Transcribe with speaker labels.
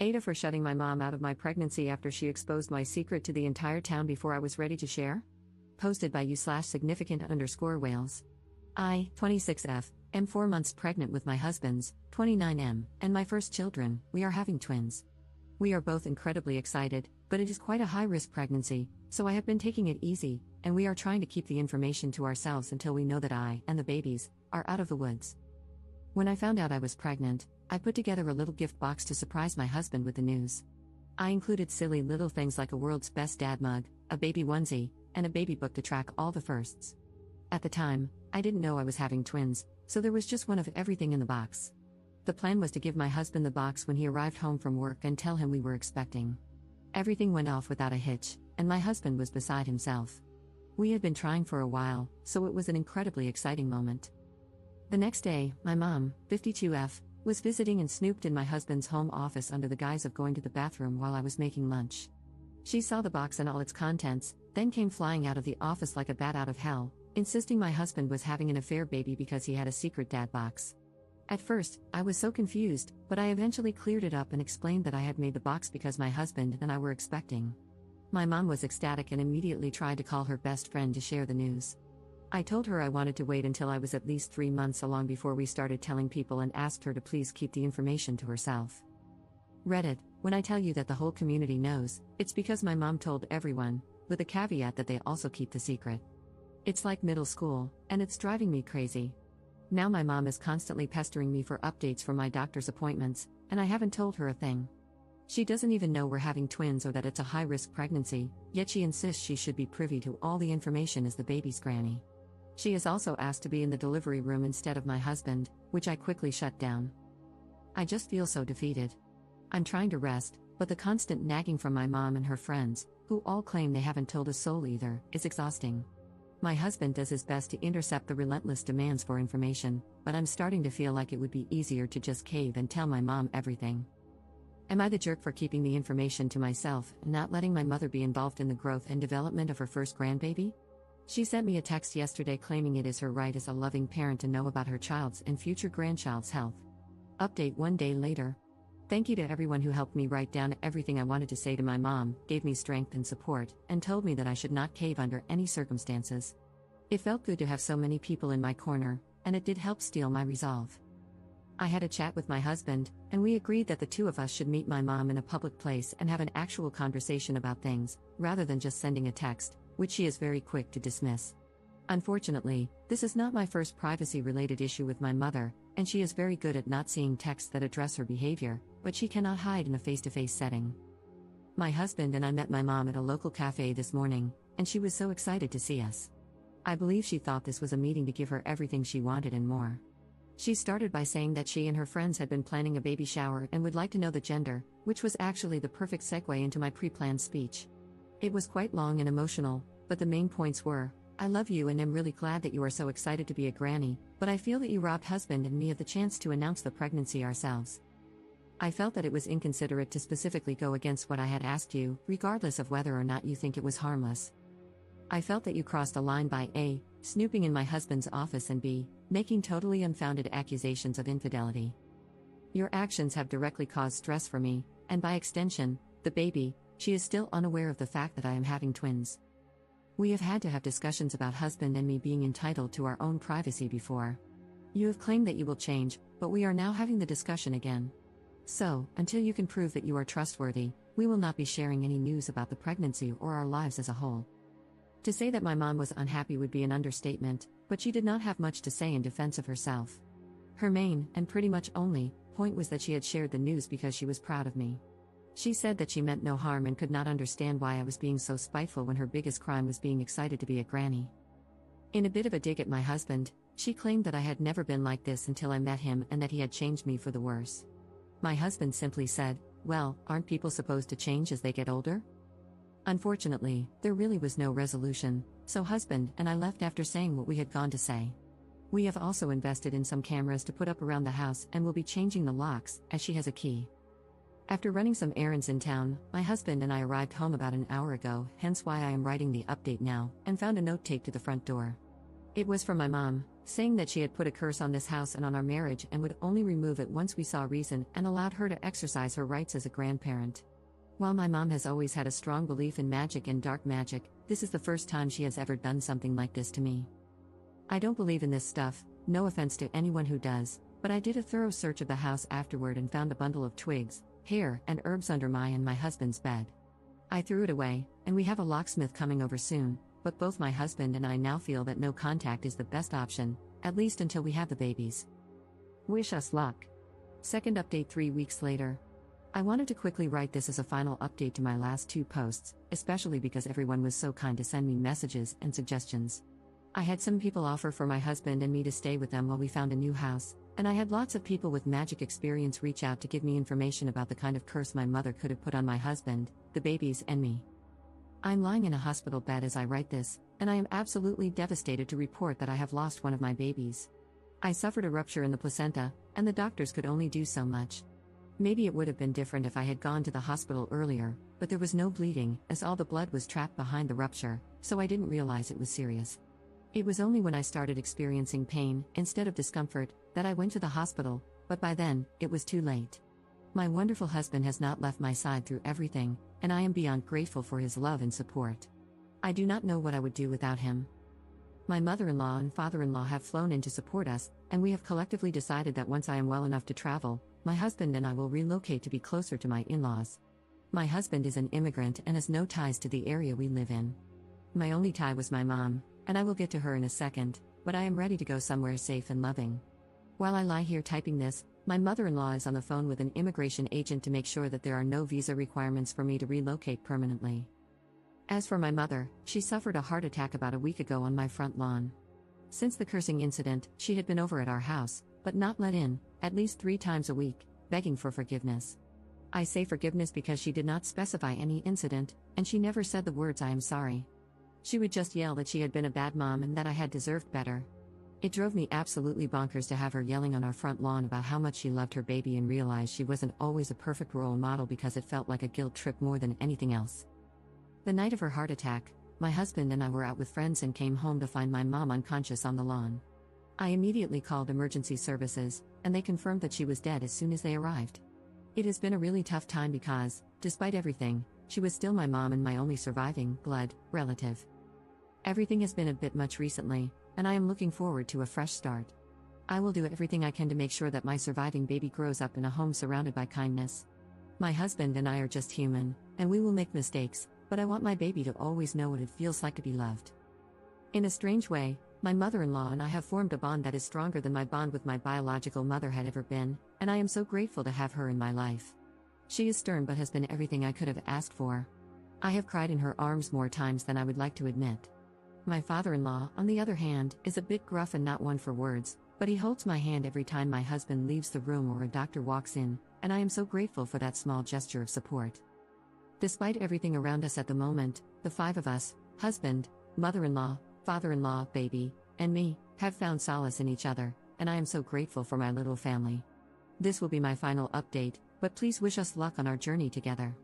Speaker 1: AITAH for shutting my mom out of my pregnancy after she exposed my secret to the entire town before I was ready to share? Posted by you/significant_Wales. I, 26F, am 4 months pregnant with my husband's, 29M, and my first children. We are having twins. We are both incredibly excited, but it is quite a high-risk pregnancy, so I have been taking it easy, and we are trying to keep the information to ourselves until we know that I and the babies are out of the woods. When I found out I was pregnant, I put together a little gift box to surprise my husband with the news. I included silly little things like a world's best dad mug, a baby onesie, and a baby book to track all the firsts. At the time, I didn't know I was having twins, so there was just one of everything in the box. The plan was to give my husband the box when he arrived home from work and tell him we were expecting. Everything went off without a hitch, and my husband was beside himself. We had been trying for a while, so it was an incredibly exciting moment. The next day, my mom, 52F, was visiting and snooped in my husband's home office under the guise of going to the bathroom while I was making lunch. She saw the box and all its contents, then came flying out of the office like a bat out of hell, insisting my husband was having an affair baby because he had a secret dad box. At first, I was so confused, but I eventually cleared it up and explained that I had made the box because my husband and I were expecting. My mom was ecstatic and immediately tried to call her best friend to share the news. I told her I wanted to wait until I was at least 3 months along before we started telling people and asked her to please keep the information to herself. Reddit, when I tell you that the whole community knows, it's because my mom told everyone, with a caveat that they also keep the secret. It's like middle school, and it's driving me crazy. Now my mom is constantly pestering me for updates for my doctor's appointments, and I haven't told her a thing. She doesn't even know we're having twins or that it's a high-risk pregnancy, yet she insists she should be privy to all the information as the baby's granny. She is also asked to be in the delivery room instead of my husband, which I quickly shut down. I just feel so defeated. I'm trying to rest, but the constant nagging from my mom and her friends, who all claim they haven't told a soul either, is exhausting. My husband does his best to intercept the relentless demands for information, but I'm starting to feel like it would be easier to just cave and tell my mom everything. Am I the jerk for keeping the information to myself and not letting my mother be involved in the growth and development of her first grandbaby? She sent me a text yesterday claiming it is her right as a loving parent to know about her child's and future grandchild's health. Update 1 day later. Thank you to everyone who helped me write down everything I wanted to say to my mom, gave me strength and support, and told me that I should not cave under any circumstances. It felt good to have so many people in my corner, and it did help steel my resolve. I had a chat with my husband, and we agreed that the two of us should meet my mom in a public place and have an actual conversation about things, rather than just sending a text, which she is very quick to dismiss. Unfortunately, this is not my first privacy-related issue with my mother, and she is very good at not seeing texts that address her behavior, but she cannot hide in a face-to-face setting. My husband and I met my mom at a local cafe this morning, and she was so excited to see us. I believe she thought this was a meeting to give her everything she wanted and more. She started by saying that she and her friends had been planning a baby shower and would like to know the gender, which was actually the perfect segue into my pre-planned speech. It was quite long and emotional, but the main points were, I love you and am really glad that you are so excited to be a granny, but I feel that you robbed husband and me of the chance to announce the pregnancy ourselves. I felt that it was inconsiderate to specifically go against what I had asked you, regardless of whether or not you think it was harmless. I felt that you crossed a line by A, snooping in my husband's office and B, making totally unfounded accusations of infidelity. Your actions have directly caused stress for me, and by extension, the baby. She is still unaware of the fact that I am having twins. We have had to have discussions about husband and me being entitled to our own privacy before. You have claimed that you will change, but we are now having the discussion again. So, until you can prove that you are trustworthy, we will not be sharing any news about the pregnancy or our lives as a whole. To say that my mom was unhappy would be an understatement, but she did not have much to say in defense of herself. Her main, and pretty much only, point was that she had shared the news because she was proud of me. She said that she meant no harm and could not understand why I was being so spiteful when her biggest crime was being excited to be a granny. In a bit of a dig at my husband, she claimed that I had never been like this until I met him and that he had changed me for the worse. My husband simply said, well, aren't people supposed to change as they get older? Unfortunately, there really was no resolution, so husband and I left after saying what we had gone to say. We have also invested in some cameras to put up around the house and will be changing the locks, as she has a key. After running some errands in town, my husband and I arrived home about an hour ago, hence why I am writing the update now, and found a note taped to the front door. It was from my mom, saying that she had put a curse on this house and on our marriage and would only remove it once we saw reason and allowed her to exercise her rights as a grandparent. While my mom has always had a strong belief in magic and dark magic, this is the first time she has ever done something like this to me. I don't believe in this stuff, no offense to anyone who does, but I did a thorough search of the house afterward and found a bundle of twigs, hair, and herbs under my and my husband's bed. I threw it away, and we have a locksmith coming over soon, but both my husband and I now feel that no contact is the best option, at least until we have the babies. Wish us luck. Second update 3 weeks later. I wanted to quickly write this as a final update to my last 2 posts, especially because everyone was so kind to send me messages and suggestions. I had some people offer for my husband and me to stay with them while we found a new house, and I had lots of people with magic experience reach out to give me information about the kind of curse my mother could have put on my husband, the babies, and me. I'm lying in a hospital bed as I write this, and I am absolutely devastated to report that I have lost one of my babies. I suffered a rupture in the placenta, and the doctors could only do so much. Maybe it would have been different if I had gone to the hospital earlier, but there was no bleeding, as all the blood was trapped behind the rupture, so I didn't realize it was serious. It was only when I started experiencing pain, instead of discomfort, that I went to the hospital, but by then, it was too late. My wonderful husband has not left my side through everything, and I am beyond grateful for his love and support. I do not know what I would do without him. My mother-in-law and father-in-law have flown in to support us, and we have collectively decided that once I am well enough to travel, my husband and I will relocate to be closer to my in-laws. My husband is an immigrant and has no ties to the area we live in. My only tie was my mom, and I will get to her in a second, but I am ready to go somewhere safe and loving. While I lie here typing this, my mother-in-law is on the phone with an immigration agent to make sure that there are no visa requirements for me to relocate permanently. As for my mother, she suffered a heart attack about a week ago on my front lawn. Since the cursing incident, she had been over at our house, but not let in, at least 3 times a week, begging for forgiveness. I say forgiveness because she did not specify any incident, and she never said the words "I am sorry." She would just yell that she had been a bad mom and that I had deserved better. It drove me absolutely bonkers to have her yelling on our front lawn about how much she loved her baby and realize she wasn't always a perfect role model because it felt like a guilt trip more than anything else. The night of her heart attack, my husband and I were out with friends and came home to find my mom unconscious on the lawn. I immediately called emergency services, and they confirmed that she was dead as soon as they arrived. It has been a really tough time because, despite everything, she was still my mom and my only surviving blood relative. Everything has been a bit much recently, and I am looking forward to a fresh start. I will do everything I can to make sure that my surviving baby grows up in a home surrounded by kindness. My husband and I are just human, and we will make mistakes, but I want my baby to always know what it feels like to be loved. In a strange way, my mother-in-law and I have formed a bond that is stronger than my bond with my biological mother had ever been, and I am so grateful to have her in my life. She is stern but has been everything I could have asked for. I have cried in her arms more times than I would like to admit. My father-in-law, on the other hand, is a bit gruff and not one for words, but he holds my hand every time my husband leaves the room or a doctor walks in, and I am so grateful for that small gesture of support. Despite everything around us at the moment, the 5 of us, husband, mother-in-law, father-in-law, baby, and me, have found solace in each other, and I am so grateful for my little family. This will be my final update, but please wish us luck on our journey together.